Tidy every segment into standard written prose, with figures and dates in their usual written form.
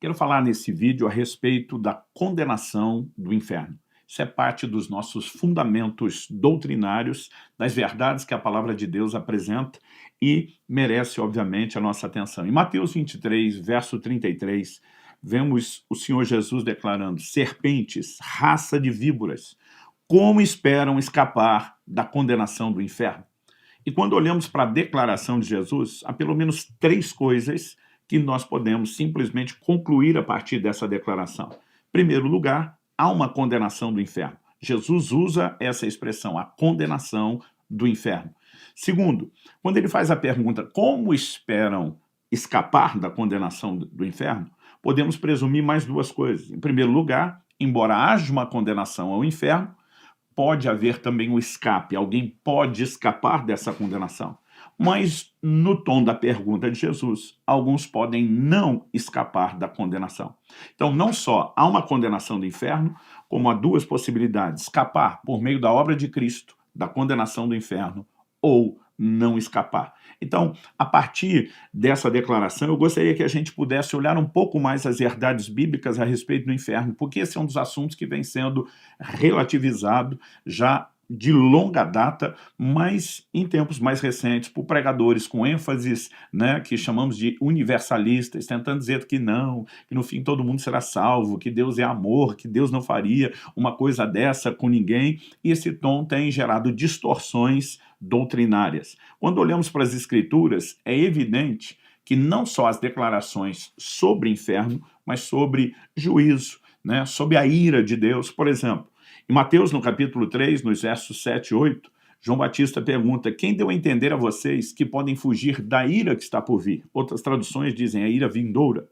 Quero falar nesse vídeo a respeito da condenação do inferno. Isso é parte dos nossos fundamentos doutrinários, das verdades que a palavra de Deus apresenta e merece, obviamente, a nossa atenção. Em Mateus 23, verso 33, vemos o Senhor Jesus declarando: serpentes, raça de víboras, como esperam escapar da condenação do inferno? E quando olhamos para a declaração de Jesus, há pelo menos três coisas que nós podemos simplesmente concluir a partir dessa declaração. Em primeiro lugar, há uma condenação do inferno. Jesus usa essa expressão, a condenação do inferno. Segundo, quando ele faz a pergunta como esperam escapar da condenação do inferno, podemos presumir mais duas coisas. Em primeiro lugar, embora haja uma condenação ao inferno, pode haver também um escape, alguém pode escapar dessa condenação. Mas, no tom da pergunta de Jesus, alguns podem não escapar da condenação. Então, não só há uma condenação do inferno, como há duas possibilidades: escapar por meio da obra de Cristo da condenação do inferno ou não escapar. Então, a partir dessa declaração, eu gostaria que a gente pudesse olhar um pouco mais as verdades bíblicas a respeito do inferno, porque esse é um dos assuntos que vem sendo relativizado já de longa data, mas em tempos mais recentes, por pregadores com ênfases, que chamamos de universalistas, tentando dizer que não, que no fim todo mundo será salvo, que Deus é amor, que Deus não faria uma coisa dessa com ninguém, e esse tom tem gerado distorções doutrinárias. Quando olhamos para as Escrituras, é evidente que não só as declarações sobre inferno, mas sobre juízo, sobre a ira de Deus. Por exemplo, em Mateus, no capítulo 3, nos versos 7 e 8, João Batista pergunta: quem deu a entender a vocês que podem fugir da ira que está por vir? Outras traduções dizem a ira vindoura.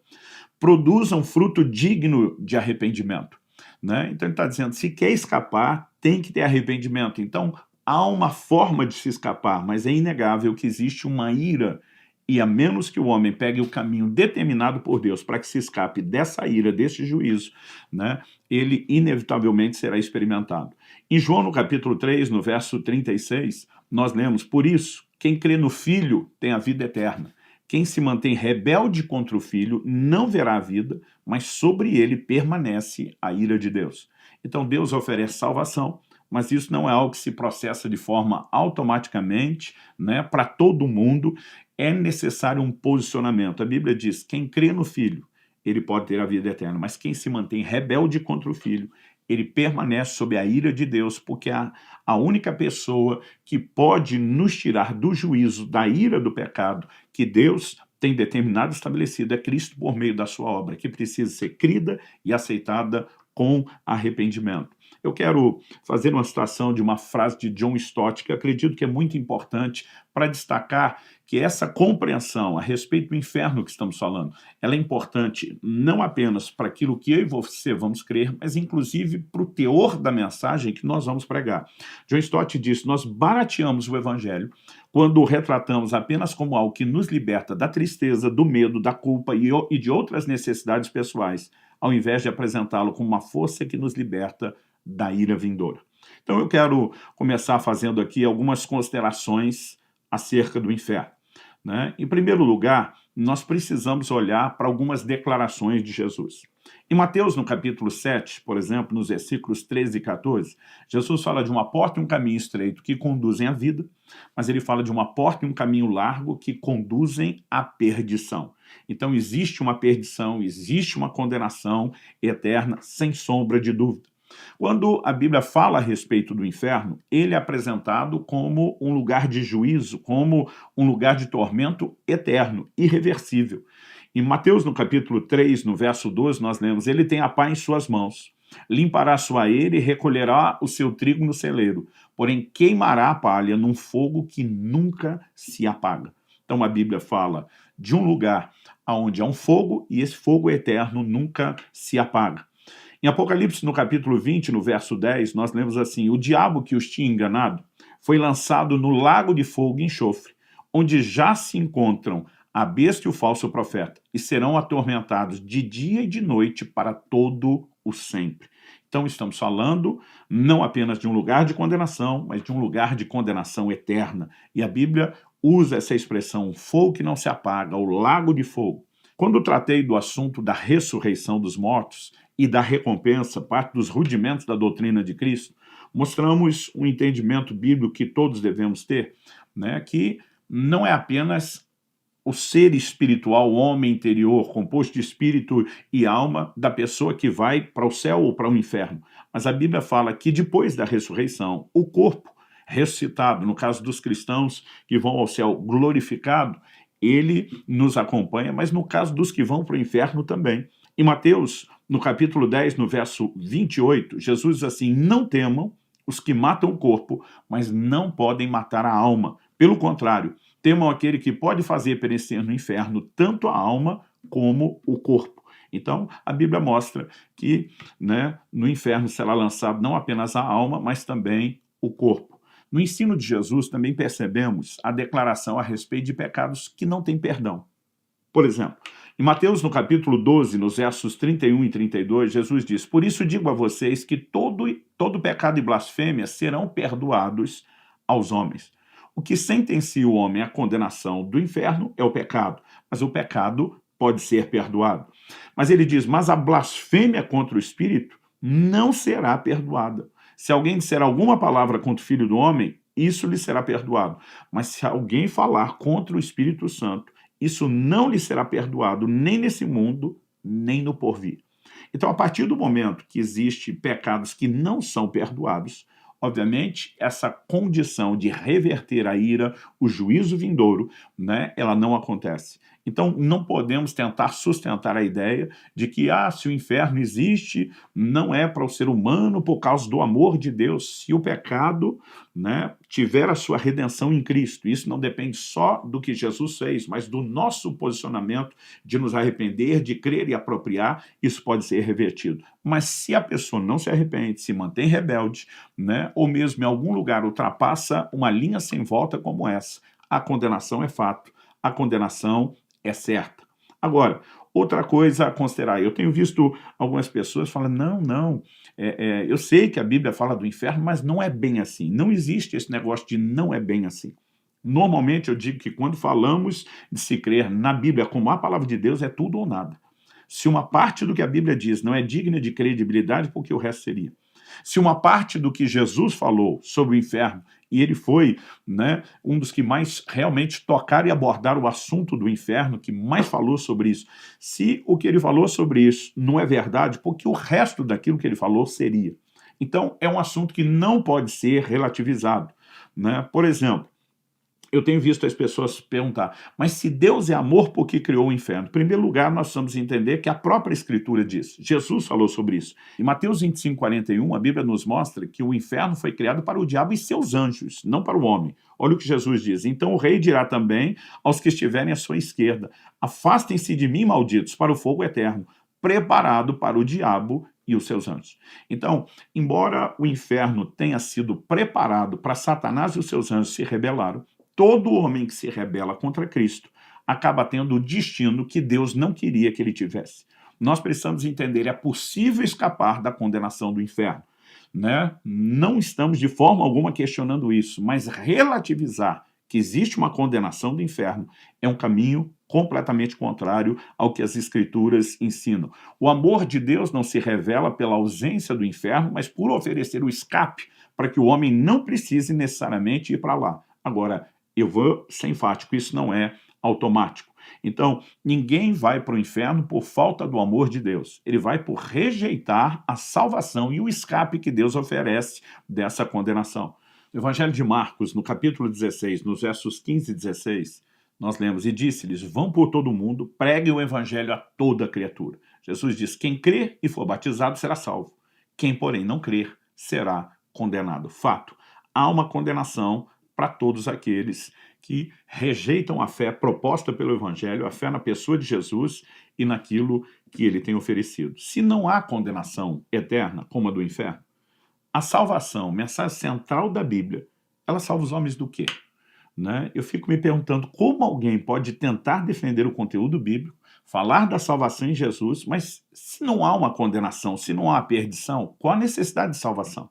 Produzam fruto digno de arrependimento. Então ele está dizendo, se quer escapar, tem que ter arrependimento. Então há uma forma de se escapar, mas é inegável que existe uma ira, e a menos que o homem pegue o caminho determinado por Deus para que se escape dessa ira, desse juízo, ele inevitavelmente será experimentado. Em João, no capítulo 3, no verso 36, nós lemos: por isso, quem crê no Filho tem a vida eterna. Quem se mantém rebelde contra o Filho não verá a vida, mas sobre ele permanece a ira de Deus. Então Deus oferece salvação, mas isso não é algo que se processa de forma automaticamente, para todo mundo. É necessário um posicionamento. A Bíblia diz: quem crê no Filho, ele pode ter a vida eterna, mas quem se mantém rebelde contra o Filho, ele permanece sob a ira de Deus, porque a única pessoa que pode nos tirar do juízo, da ira do pecado, que Deus tem determinado e estabelecido, é Cristo por meio da sua obra, que precisa ser crida e aceitada com arrependimento. Eu quero fazer uma citação de uma frase de John Stott, que acredito que é muito importante para destacar que essa compreensão a respeito do inferno que estamos falando, ela é importante não apenas para aquilo que eu e você vamos crer, mas inclusive para o teor da mensagem que nós vamos pregar. John Stott diz: nós barateamos o evangelho quando o retratamos apenas como algo que nos liberta da tristeza, do medo, da culpa e de outras necessidades pessoais, ao invés de apresentá-lo como uma força que nos liberta da ira vindoura. Então eu quero começar fazendo aqui algumas considerações acerca do inferno. Em primeiro lugar, nós precisamos olhar para algumas declarações de Jesus. Em Mateus, no capítulo 7, por exemplo, nos versículos 13 e 14, Jesus fala de uma porta e um caminho estreito que conduzem à vida, mas ele fala de uma porta e um caminho largo que conduzem à perdição. Então existe uma perdição, existe uma condenação eterna, sem sombra de dúvida. Quando a Bíblia fala a respeito do inferno, ele é apresentado como um lugar de juízo, como um lugar de tormento eterno, irreversível. Em Mateus, no capítulo 3, no verso 12, nós lemos: ele tem a pá em suas mãos, limpará a sua eira e recolherá o seu trigo no celeiro, porém queimará a palha num fogo que nunca se apaga. Então a Bíblia fala de um lugar onde há um fogo e esse fogo eterno nunca se apaga. Em Apocalipse, no capítulo 20, no verso 10, nós lemos assim: o diabo que os tinha enganado foi lançado no lago de fogo e enxofre, onde já se encontram a besta e o falso profeta, e serão atormentados de dia e de noite para todo o sempre. Então estamos falando não apenas de um lugar de condenação, mas de um lugar de condenação eterna. E a Bíblia usa essa expressão, fogo que não se apaga, o lago de fogo, Quando tratei do assunto da ressurreição dos mortos e da recompensa, parte dos rudimentos da doutrina de Cristo, mostramos um entendimento bíblico que todos devemos ter, né, que não é apenas o ser espiritual, o homem interior, composto de espírito e alma da pessoa que vai para o céu ou para o inferno. Mas a Bíblia fala que depois da ressurreição, o corpo ressuscitado, no caso dos cristãos que vão ao céu glorificado, ele nos acompanha, mas no caso dos que vão para o inferno também. Em Mateus, no capítulo 10, no verso 28, Jesus diz assim: não temam os que matam o corpo, mas não podem matar a alma. Pelo contrário, temam aquele que pode fazer perecer no inferno tanto a alma como o corpo. Então, a Bíblia mostra que, né, no inferno será lançado não apenas a alma, mas também o corpo. No ensino de Jesus também percebemos a declaração a respeito de pecados que não têm perdão. Por exemplo, em Mateus, no capítulo 12, nos versos 31 e 32, Jesus diz: por isso digo a vocês que todo pecado e blasfêmia serão perdoados aos homens. O que sentencia o homem à condenação do inferno é o pecado, mas o pecado pode ser perdoado. Mas ele diz: mas a blasfêmia contra o Espírito não será perdoada. Se alguém disser alguma palavra contra o Filho do Homem, isso lhe será perdoado. Mas se alguém falar contra o Espírito Santo, isso não lhe será perdoado, nem nesse mundo, nem no porvir. Então, a partir do momento que existem pecados que não são perdoados, obviamente, essa condição de reverter a ira, o juízo vindouro, né, ela não acontece. Então, não podemos tentar sustentar a ideia de que, se o inferno existe, não é para o ser humano por causa do amor de Deus. Se o pecado, né, tiver a sua redenção em Cristo, isso não depende só do que Jesus fez, mas do nosso posicionamento de nos arrepender, de crer e apropriar, isso pode ser revertido. Mas se a pessoa não se arrepende, se mantém rebelde, né, ou mesmo em algum lugar ultrapassa uma linha sem volta como essa, a condenação é fato, a condenação é certa. Agora, outra coisa a considerar, eu tenho visto algumas pessoas falando: não, eu sei que a Bíblia fala do inferno, mas não é bem assim. Não existe esse negócio de não é bem assim. Normalmente eu digo que quando falamos de se crer na Bíblia como a palavra de Deus, é tudo ou nada. Se uma parte do que a Bíblia diz não é digna de credibilidade, porque o resto seria. Se uma parte do que Jesus falou sobre o inferno, e ele foi, né, um dos que mais realmente tocaram e abordaram o assunto do inferno, que mais falou sobre isso, se o que ele falou sobre isso não é verdade, porque o resto daquilo que ele falou seria. Então, é um assunto que não pode ser relativizado, né? Por exemplo, eu tenho visto as pessoas perguntar: mas se Deus é amor, por que criou o inferno? Em primeiro lugar, nós precisamos entender que a própria Escritura diz. Jesus falou sobre isso. Em Mateus 25, 41, a Bíblia nos mostra que o inferno foi criado para o diabo e seus anjos, não para o homem. Olha o que Jesus diz: então o rei dirá também aos que estiverem à sua esquerda: afastem-se de mim, malditos, para o fogo eterno, preparado para o diabo e os seus anjos. Então, embora o inferno tenha sido preparado para Satanás e os seus anjos se rebelaram, todo homem que se rebela contra Cristo acaba tendo o destino que Deus não queria que ele tivesse. Nós precisamos entender: é possível escapar da condenação do inferno, né? Não estamos de forma alguma questionando isso, mas relativizar que existe uma condenação do inferno é um caminho completamente contrário ao que as Escrituras ensinam. O amor de Deus não se revela pela ausência do inferno, mas por oferecer o escape para que o homem não precise necessariamente ir para lá. Agora, eu vou ser enfático: isso não é automático. Então, ninguém vai para o inferno por falta do amor de Deus. Ele vai por rejeitar a salvação e o escape que Deus oferece dessa condenação. No Evangelho de Marcos, no capítulo 16, nos versos 15 e 16, nós lemos: e disse-lhes: vão por todo o mundo, preguem o evangelho a toda criatura. Jesus diz: quem crer e for batizado será salvo. Quem, porém, não crer será condenado. Fato, há uma condenação para todos aqueles que rejeitam a fé proposta pelo Evangelho, a fé na pessoa de Jesus e naquilo que ele tem oferecido. Se não há condenação eterna, como a do inferno, a salvação, mensagem central da Bíblia, ela salva os homens do quê? Né? Eu fico me perguntando como alguém pode tentar defender o conteúdo bíblico, falar da salvação em Jesus, mas se não há uma condenação, se não há perdição, qual a necessidade de salvação?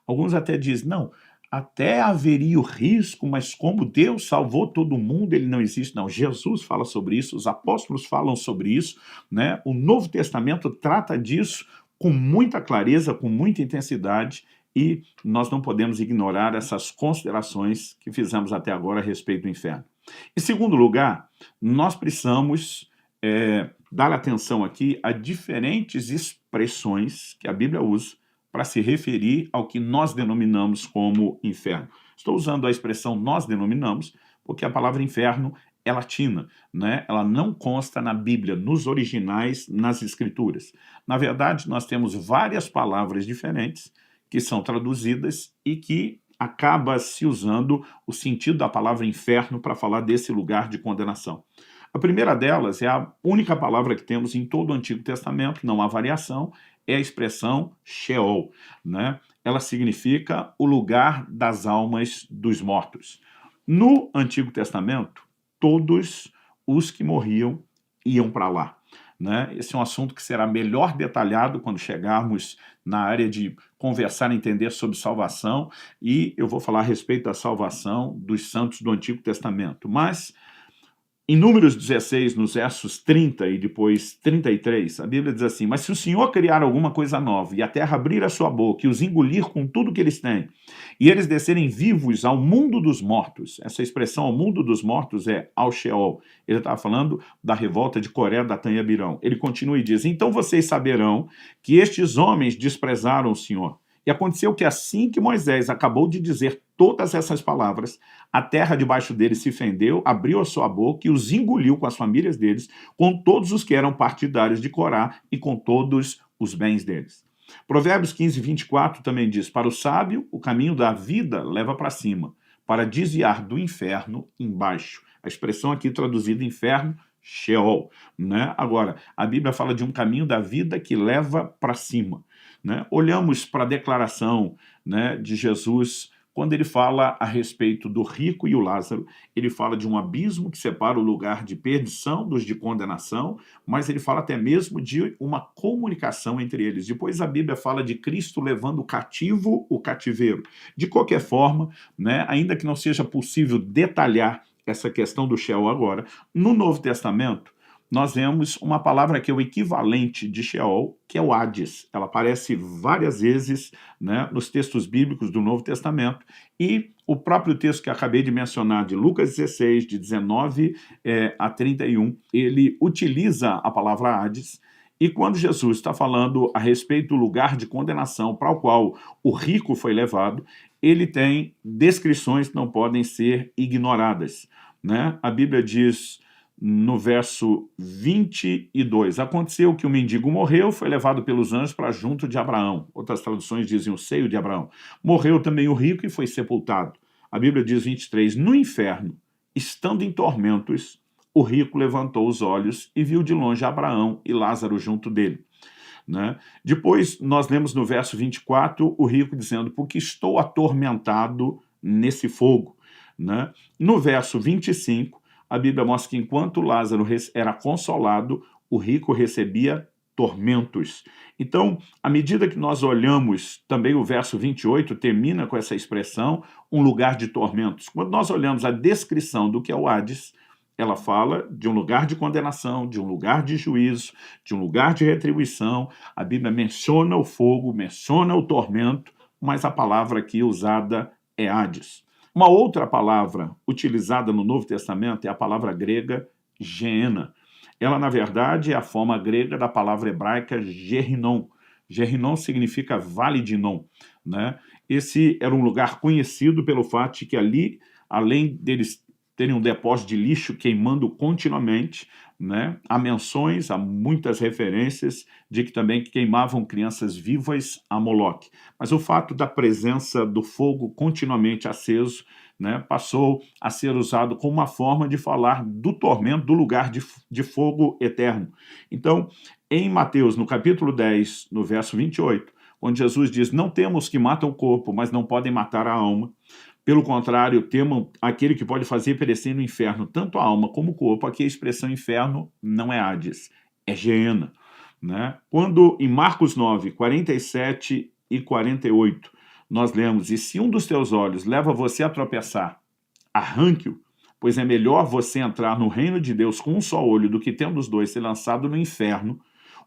Alguns até dizem: não, até haveria o risco, mas como Deus salvou todo mundo, ele não existe. Não, Jesus fala sobre isso, os apóstolos falam sobre isso, né? O Novo Testamento trata disso com muita clareza, com muita intensidade, e nós não podemos ignorar essas considerações que fizemos até agora a respeito do inferno. Em segundo lugar, nós precisamos dar atenção aqui a diferentes expressões que a Bíblia usa para se referir ao que nós denominamos como inferno. Estou usando a expressão nós denominamos porque a palavra inferno é latina, né? Ela não consta na Bíblia, nos originais, nas Escrituras. Na verdade, nós temos várias palavras diferentes que são traduzidas e que acaba se usando o sentido da palavra inferno para falar desse lugar de condenação. A primeira delas é a única palavra que temos em todo o Antigo Testamento, não há variação, é a expressão Sheol, né? Ela significa o lugar das almas dos mortos. No Antigo Testamento, todos os que morriam iam para lá, né? Esse é um assunto que será melhor detalhado quando chegarmos na área de conversar e entender sobre salvação, e eu vou falar a respeito da salvação dos santos do Antigo Testamento. Mas em Números 16, nos versos 30 e depois 33, a Bíblia diz assim: mas se o Senhor criar alguma coisa nova, e a terra abrir a sua boca, e os engolir com tudo que eles têm, e eles descerem vivos ao mundo dos mortos, essa expressão ao mundo dos mortos é ao Sheol, ele estava falando da revolta de Coré, Datã e Abirão. Ele continua e diz: então vocês saberão que estes homens desprezaram o Senhor. E aconteceu que assim que Moisés acabou de dizer todas essas palavras, a terra debaixo deles se fendeu, abriu a sua boca e os engoliu com as famílias deles, com todos os que eram partidários de Corá e com todos os bens deles. Provérbios 15, 24 também diz: para o sábio, o caminho da vida leva para cima, para desviar do inferno embaixo. A expressão aqui traduzida inferno, Sheol, né? Agora, a Bíblia fala de um caminho da vida que leva para cima, né? Olhamos para a declaração, né, de Jesus, quando ele fala a respeito do rico e o Lázaro. Ele fala de um abismo que separa o lugar de perdição dos de condenação, mas ele fala até mesmo de uma comunicação entre eles. Depois a Bíblia fala de Cristo levando cativo o cativeiro. De qualquer forma, né, ainda que não seja possível detalhar essa questão do Sheol agora, no Novo Testamento, nós vemos uma palavra que é o equivalente de Sheol, que é o Hades. Ela aparece várias vezes, né, nos textos bíblicos do Novo Testamento, e o próprio texto que acabei de mencionar, de Lucas 16, de 19 a 31, ele utiliza a palavra Hades, e quando Jesus está falando a respeito do lugar de condenação para o qual o rico foi levado, ele tem descrições que não podem ser ignoradas, né? A Bíblia diz no verso 22, aconteceu que o mendigo morreu, foi levado pelos anjos para junto de Abraão. Outras traduções dizem o seio de Abraão. Morreu também o rico e foi sepultado. A Bíblia diz 23, no inferno, estando em tormentos, o rico levantou os olhos e viu de longe Abraão e Lázaro junto dele, né? Depois nós lemos no verso 24 o rico dizendo: porque estou atormentado nesse fogo, né? No verso 25, a Bíblia mostra que enquanto Lázaro era consolado, o rico recebia tormentos. Então, à medida que nós olhamos, também o verso 28 termina com essa expressão, um lugar de tormentos. Quando nós olhamos a descrição do que é o Hades, ela fala de um lugar de condenação, de um lugar de juízo, de um lugar de retribuição. A Bíblia menciona o fogo, menciona o tormento, mas a palavra aqui usada é Hades. Uma outra palavra utilizada no Novo Testamento é a palavra grega Geena. Ela, na verdade, é a forma grega da palavra hebraica Gehinnom. Gehinnom significa Vale de Inom, né? Esse era um lugar conhecido pelo fato de que ali, além deles terem um depósito de lixo queimando continuamente, né, há menções, há muitas referências de que também queimavam crianças vivas a Moloque. Mas o fato da presença do fogo continuamente aceso, né, passou a ser usado como uma forma de falar do tormento, do lugar de fogo eterno. Então, em Mateus, no capítulo 10, no verso 28, onde Jesus diz: não temos que matam o corpo, mas não podem matar a alma. Pelo contrário, temam aquele que pode fazer perecer no inferno tanto a alma como o corpo. Aqui a expressão inferno não é Hades, é Geena, né? Quando em Marcos 9, 47 e 48, nós lemos, e se um dos teus olhos leva você a tropeçar, arranque-o, pois é melhor você entrar no reino de Deus com um só olho do que tendo os dois ser lançado no inferno,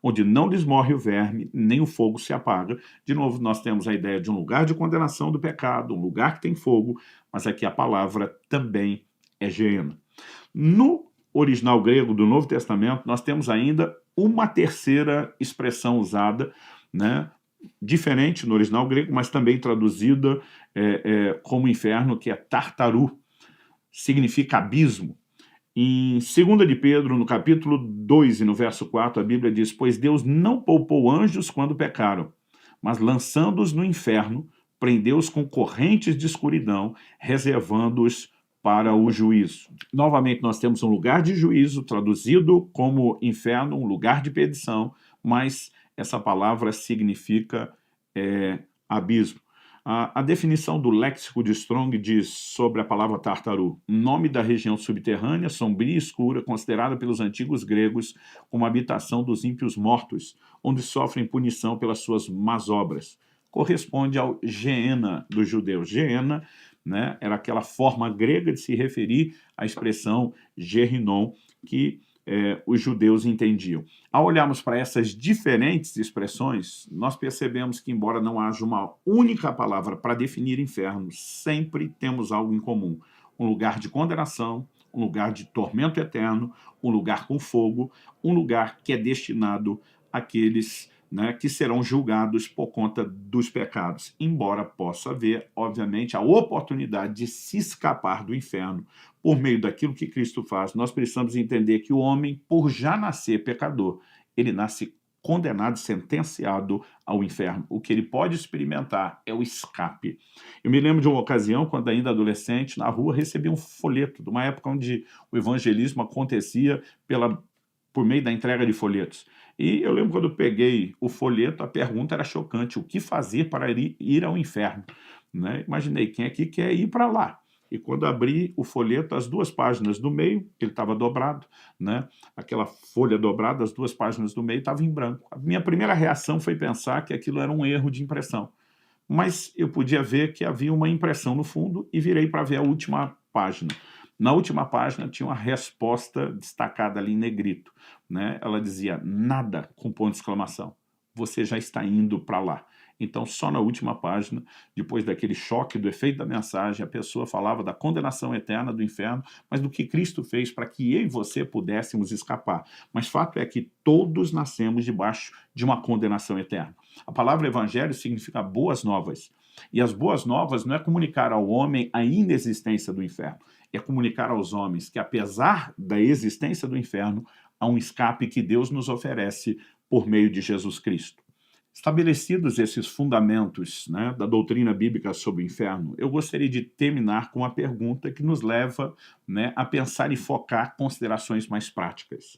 onde não lhes morre o verme, nem o fogo se apaga. De novo, nós temos a ideia de um lugar de condenação do pecado, um lugar que tem fogo, mas aqui a palavra também é Geena. No original grego do Novo Testamento, nós temos ainda uma terceira expressão usada, né, diferente no original grego, mas também traduzida como inferno, que é tartaru, significa abismo. Em 2 de Pedro, no capítulo 2 e no verso 4, a Bíblia diz: pois Deus não poupou anjos quando pecaram, mas lançando-os no inferno, prendeu-os com correntes de escuridão, reservando-os para o juízo. Novamente, nós temos um lugar de juízo, traduzido como inferno, um lugar de perdição, mas essa palavra significa abismo. A definição do léxico de Strong diz sobre a palavra tartaru: nome da região subterrânea, sombria e escura, considerada pelos antigos gregos como habitação dos ímpios mortos, onde sofrem punição pelas suas más obras. Corresponde ao Geena dos judeus. Geena, né, era aquela forma grega de se referir à expressão Gehinom, que os judeus entendiam. Ao olharmos para essas diferentes expressões, nós percebemos que, embora não haja uma única palavra para definir inferno, sempre temos algo em comum: um lugar de condenação, um lugar de tormento eterno, um lugar com fogo, um lugar que é destinado àqueles, né, que serão julgados por conta dos pecados, embora possa haver, obviamente, a oportunidade de se escapar do inferno por meio daquilo que Cristo faz. Nós precisamos entender que o homem, por já nascer pecador, ele nasce condenado, sentenciado ao inferno. O que ele pode experimentar é o escape. Eu me lembro de uma ocasião, quando ainda adolescente, na rua, recebi um folheto, de uma época onde o evangelismo acontecia por meio da entrega de folhetos. E eu lembro quando eu peguei o folheto, a pergunta era chocante: o que fazer para ir ao inferno? Né? Imaginei, quem aqui quer ir para lá? E quando abri o folheto, as duas páginas do meio, ele estava dobrado, né? Aquela folha dobrada, as duas páginas do meio estavam em branco. A minha primeira reação foi pensar que aquilo era um erro de impressão. Mas eu podia ver que havia uma impressão no fundo e virei para ver a última página. Na última página tinha uma resposta destacada ali em negrito, né? Ela dizia: nada, com ponto de exclamação. Você já está indo para lá. Então, só na última página, depois daquele choque do efeito da mensagem, a pessoa falava da condenação eterna do inferno, mas do que Cristo fez para que eu e você pudéssemos escapar. Mas fato é que todos nascemos debaixo de uma condenação eterna. A palavra evangelho significa boas novas. E as boas novas não é comunicar ao homem a inexistência do inferno, é comunicar aos homens que, apesar da existência do inferno, há um escape que Deus nos oferece por meio de Jesus Cristo. Estabelecidos esses fundamentos, né, da doutrina bíblica sobre o inferno, eu gostaria de terminar com uma pergunta que nos leva, né, a pensar e focar considerações mais práticas.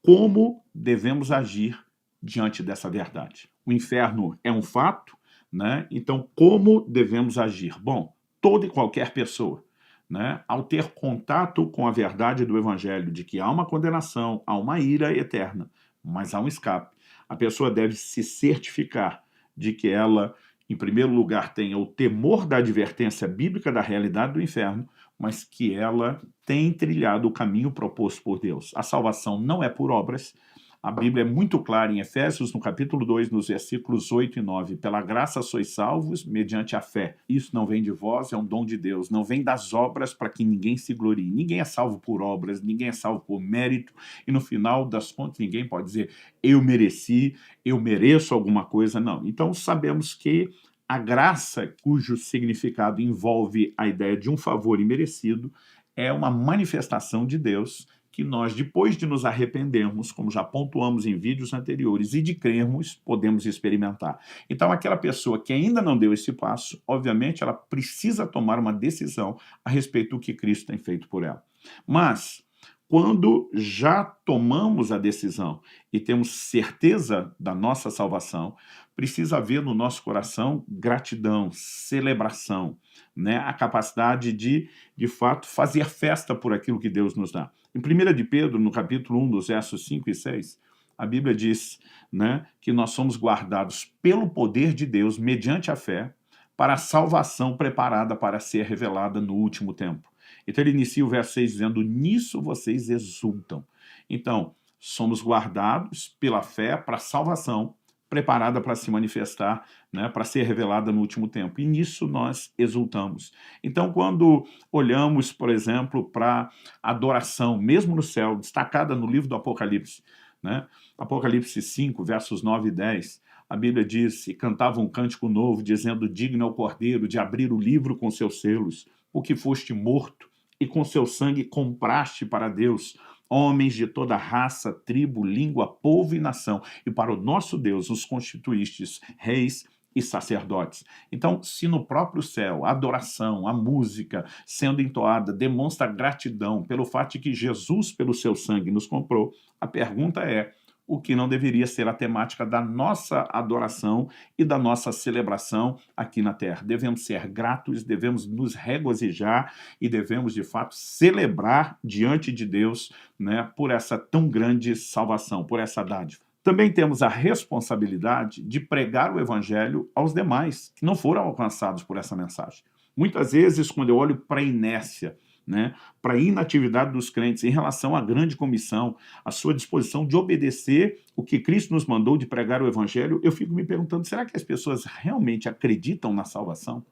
Como devemos agir diante dessa verdade? O inferno é um fato, né? Então, como devemos agir? Bom, toda e qualquer pessoa, né, ao ter contato com a verdade do Evangelho, de que há uma condenação, há uma ira eterna, mas há um escape, a pessoa deve se certificar de que ela, em primeiro lugar, tenha o temor da advertência bíblica da realidade do inferno, mas que ela tem trilhado o caminho proposto por Deus. A salvação não é por obras. A Bíblia é muito clara em Efésios, no capítulo 2, nos versículos 8 e 9. Pela graça sois salvos, mediante a fé. Isso não vem de vós, é um dom de Deus. Não vem das obras para que ninguém se glorie. Ninguém é salvo por obras, ninguém é salvo por mérito. E no final das contas, ninguém pode dizer: eu mereci, eu mereço alguma coisa. Não. Então sabemos que a graça, cujo significado envolve a ideia de um favor imerecido, é uma manifestação de Deus que nós, depois de nos arrependermos, como já pontuamos em vídeos anteriores, e de crermos, podemos experimentar. Então, aquela pessoa que ainda não deu esse passo, obviamente, ela precisa tomar uma decisão a respeito do que Cristo tem feito por ela. Mas, quando já tomamos a decisão e temos certeza da nossa salvação, precisa haver no nosso coração gratidão, celebração, né? A capacidade de fato, fazer festa por aquilo que Deus nos dá. Em 1 de Pedro, no capítulo 1, dos versos 5 e 6, a Bíblia diz, né, que nós somos guardados pelo poder de Deus, mediante a fé, para a salvação preparada para ser revelada no último tempo. Então ele inicia o verso 6 dizendo, nisso vocês exultam. Então, somos guardados pela fé para a salvação, preparada para se manifestar, né, para ser revelada no último tempo. E nisso nós exultamos. Então, quando olhamos, por exemplo, para a adoração, mesmo no céu, destacada no livro do Apocalipse, né, Apocalipse 5, versos 9 e 10, a Bíblia diz, e cantava um cântico novo, dizendo, digno é o Cordeiro de abrir o livro com seus selos, porque foste morto, e com seu sangue compraste para Deus homens de toda raça, tribo, língua, povo e nação, e para o nosso Deus os constituístes reis e sacerdotes. Então, se no próprio céu a adoração, a música sendo entoada demonstra gratidão pelo fato de que Jesus, pelo seu sangue, nos comprou, a pergunta é, o que não deveria ser a temática da nossa adoração e da nossa celebração aqui na Terra. Devemos ser gratos, devemos nos regozijar e devemos, de fato, celebrar diante de Deus, né, por essa tão grande salvação, por essa dádiva. Também temos a responsabilidade de pregar o Evangelho aos demais, que não foram alcançados por essa mensagem. Muitas vezes, quando eu olho para a inércia, né, para a inatividade dos crentes em relação à grande comissão, a sua disposição de obedecer o que Cristo nos mandou de pregar o Evangelho, eu fico me perguntando, será que as pessoas realmente acreditam na salvação?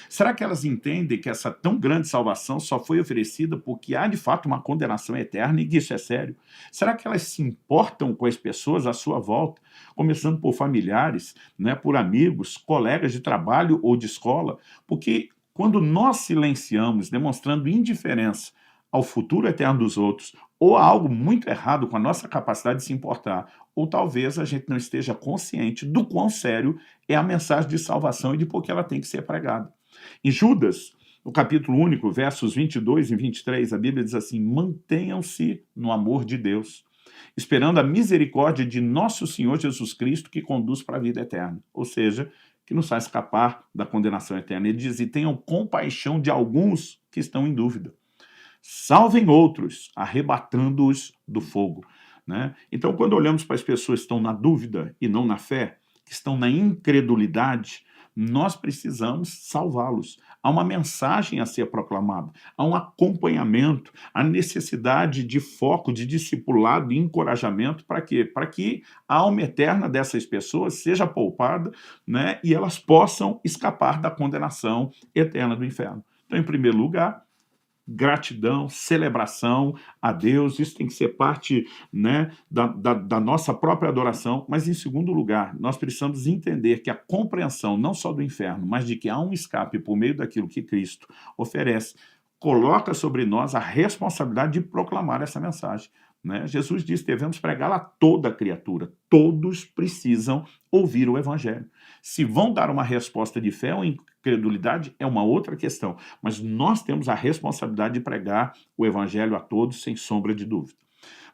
Será que elas entendem que essa tão grande salvação só foi oferecida porque há de fato uma condenação eterna e que isso é sério? Será que elas se importam com as pessoas à sua volta, começando por familiares, né, por amigos, colegas de trabalho ou de escola? Porque quando nós silenciamos, demonstrando indiferença ao futuro eterno dos outros, ou há algo muito errado com a nossa capacidade de se importar, ou talvez a gente não esteja consciente do quão sério é a mensagem de salvação e de por que ela tem que ser pregada. Em Judas, no capítulo único, versos 22 e 23, a Bíblia diz assim, mantenham-se no amor de Deus, esperando a misericórdia de nosso Senhor Jesus Cristo que conduz para a vida eterna. Ou seja, que nos faz escapar da condenação eterna. Ele diz, e tenham compaixão de alguns que estão em dúvida. Salvem outros, arrebatando-os do fogo. Né? Então, quando olhamos para as pessoas que estão na dúvida e não na fé, que estão na incredulidade, nós precisamos salvá-los. Há uma mensagem a ser proclamada, há um acompanhamento, há necessidade de foco, de discipulado e encorajamento para quê? Para que a alma eterna dessas pessoas seja poupada, né, e elas possam escapar da condenação eterna do inferno. Então, em primeiro lugar, gratidão, celebração a Deus, isso tem que ser parte, né, da nossa própria adoração, mas em segundo lugar, nós precisamos entender que a compreensão não só do inferno, mas de que há um escape por meio daquilo que Cristo oferece, coloca sobre nós a responsabilidade de proclamar essa mensagem. Né? Jesus disse, devemos pregá-la a toda criatura, todos precisam ouvir o Evangelho. Se vão dar uma resposta de fé ou incredulidade, é uma outra questão, mas nós temos a responsabilidade de pregar o Evangelho a todos, sem sombra de dúvida.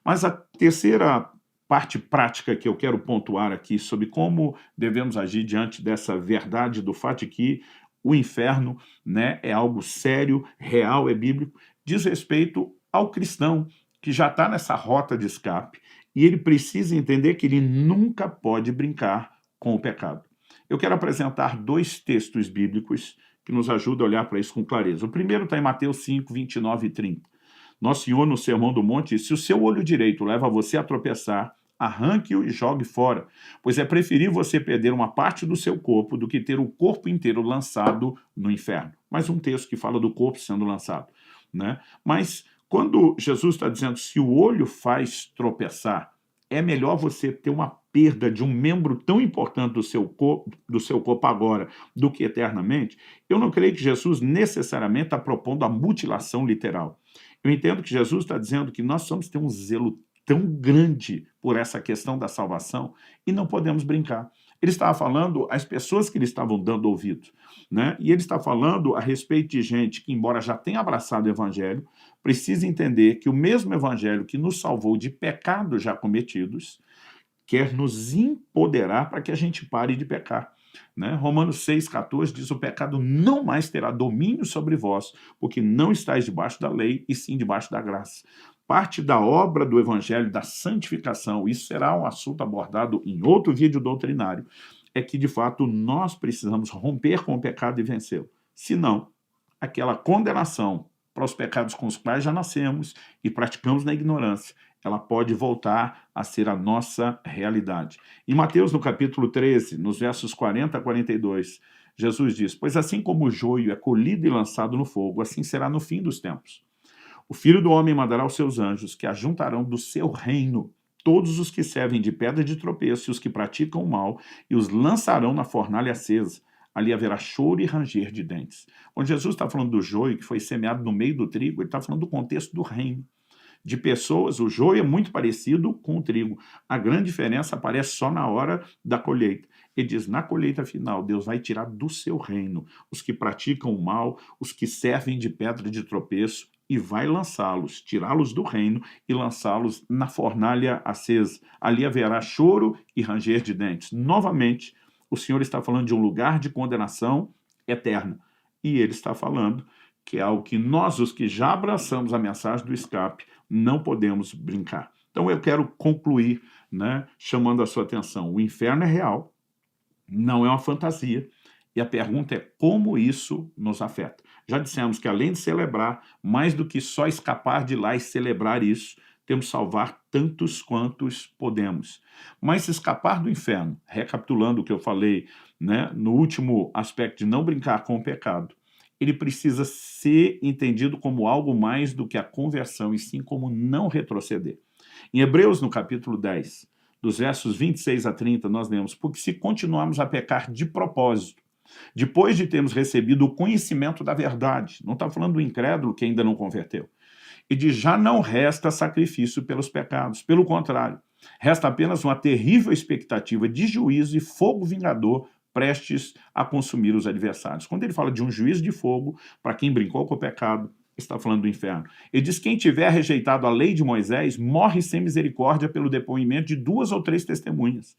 Mas a terceira parte prática que eu quero pontuar aqui sobre como devemos agir diante dessa verdade do fato de que o inferno, né, é algo sério, real, é bíblico, diz respeito ao cristão, que já está nessa rota de escape, e ele precisa entender que ele nunca pode brincar com o pecado. Eu quero apresentar dois textos bíblicos que nos ajudam a olhar para isso com clareza. O primeiro está em Mateus 5, 29 e 30. Nosso Senhor, no Sermão do Monte, diz, se o seu olho direito leva você a tropeçar, arranque-o e jogue fora, pois é preferível você perder uma parte do seu corpo do que ter o corpo inteiro lançado no inferno. Mais um texto que fala do corpo sendo lançado. Né? Mas quando Jesus está dizendo se o olho faz tropeçar, é melhor você ter uma perda de um membro tão importante do seu corpo agora do que eternamente, eu não creio que Jesus necessariamente está propondo a mutilação literal. Eu entendo que Jesus está dizendo que nós precisamos ter um zelo tão grande por essa questão da salvação e não podemos brincar. Ele estava falando às pessoas que lhe estavam dando ouvido, né? E ele está falando a respeito de gente que, embora já tenha abraçado o Evangelho, precisa entender que o mesmo Evangelho que nos salvou de pecados já cometidos, quer nos empoderar para que a gente pare de pecar. Né? Romanos 6,14 diz, o pecado não mais terá domínio sobre vós, porque não estáis debaixo da lei, e sim debaixo da graça. Parte da obra do Evangelho, da santificação, isso será um assunto abordado em outro vídeo doutrinário, é que, de fato, nós precisamos romper com o pecado e vencê-lo. Senão, aquela condenação para os pecados com os quais já nascemos e praticamos na ignorância, ela pode voltar a ser a nossa realidade. Em Mateus, no capítulo 13, nos versos 40 a 42, Jesus diz: pois assim como o joio é colhido e lançado no fogo, assim será no fim dos tempos. O Filho do Homem mandará os seus anjos, que ajuntarão do seu reino todos os que servem de pedra de tropeço e os que praticam o mal, e os lançarão na fornalha acesa. Ali haverá choro e ranger de dentes. Quando Jesus está falando do joio que foi semeado no meio do trigo, ele está falando do contexto do reino. De pessoas, o joio é muito parecido com o trigo. A grande diferença aparece só na hora da colheita. Ele diz, na colheita final, Deus vai tirar do seu reino os que praticam o mal, os que servem de pedra de tropeço, e vai lançá-los, tirá-los do reino e lançá-los na fornalha acesa. Ali haverá choro e ranger de dentes. Novamente, o Senhor está falando de um lugar de condenação eterna. E ele está falando que é algo que nós, os que já abraçamos a mensagem do escape, não podemos brincar. Então eu quero concluir, né, chamando a sua atenção. O inferno é real, não é uma fantasia. E a pergunta é como isso nos afeta. Já dissemos que além de celebrar, mais do que só escapar de lá e celebrar isso, temos que salvar tantos quantos podemos. Mas se escapar do inferno, recapitulando o que eu falei, né, no último aspecto de não brincar com o pecado, ele precisa ser entendido como algo mais do que a conversão, e sim como não retroceder. Em Hebreus, no capítulo 10, dos versos 26 a 30, nós lemos, porque se continuarmos a pecar de propósito, depois de termos recebido o conhecimento da verdade, não está falando do incrédulo que ainda não converteu, e de já não resta sacrifício pelos pecados, pelo contrário, resta apenas uma terrível expectativa de juízo e fogo vingador prestes a consumir os adversários. Quando ele fala de um juízo de fogo, para quem brincou com o pecado, está falando do inferno. Ele diz, quem tiver rejeitado a lei de Moisés, morre sem misericórdia pelo depoimento de 2 ou 3 testemunhas.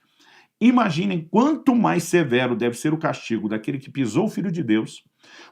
Imaginem quanto mais severo deve ser o castigo daquele que pisou o Filho de Deus,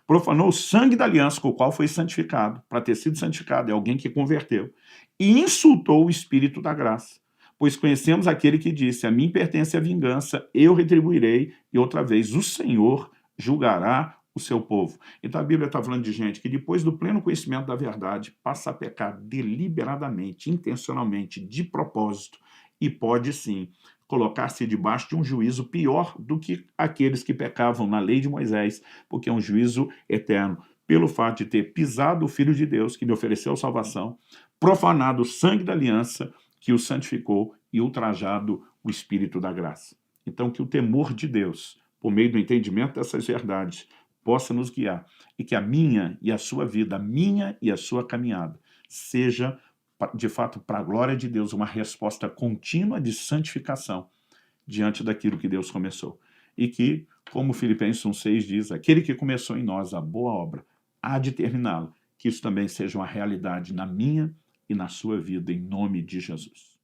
profanou o sangue da aliança com o qual foi santificado, para ter sido santificado, é alguém que converteu, e insultou o Espírito da graça. Pois conhecemos aquele que disse, a mim pertence a vingança, eu retribuirei, e outra vez o Senhor julgará o seu povo. Então a Bíblia está falando de gente que depois do pleno conhecimento da verdade, passa a pecar deliberadamente, intencionalmente, de propósito, e pode sim colocar-se debaixo de um juízo pior do que aqueles que pecavam na lei de Moisés, porque é um juízo eterno, pelo fato de ter pisado o Filho de Deus, que lhe ofereceu salvação, profanado o sangue da aliança, que o santificou, e ultrajado o Espírito da graça. Então que o temor de Deus, por meio do entendimento dessas verdades, possa nos guiar, e que a minha e a sua vida, a minha e a sua caminhada, seja de fato, para a glória de Deus, uma resposta contínua de santificação diante daquilo que Deus começou. E que, como Filipenses 1,6 diz, aquele que começou em nós a boa obra, há de terminá-la, que isso também seja uma realidade na minha e na sua vida, em nome de Jesus.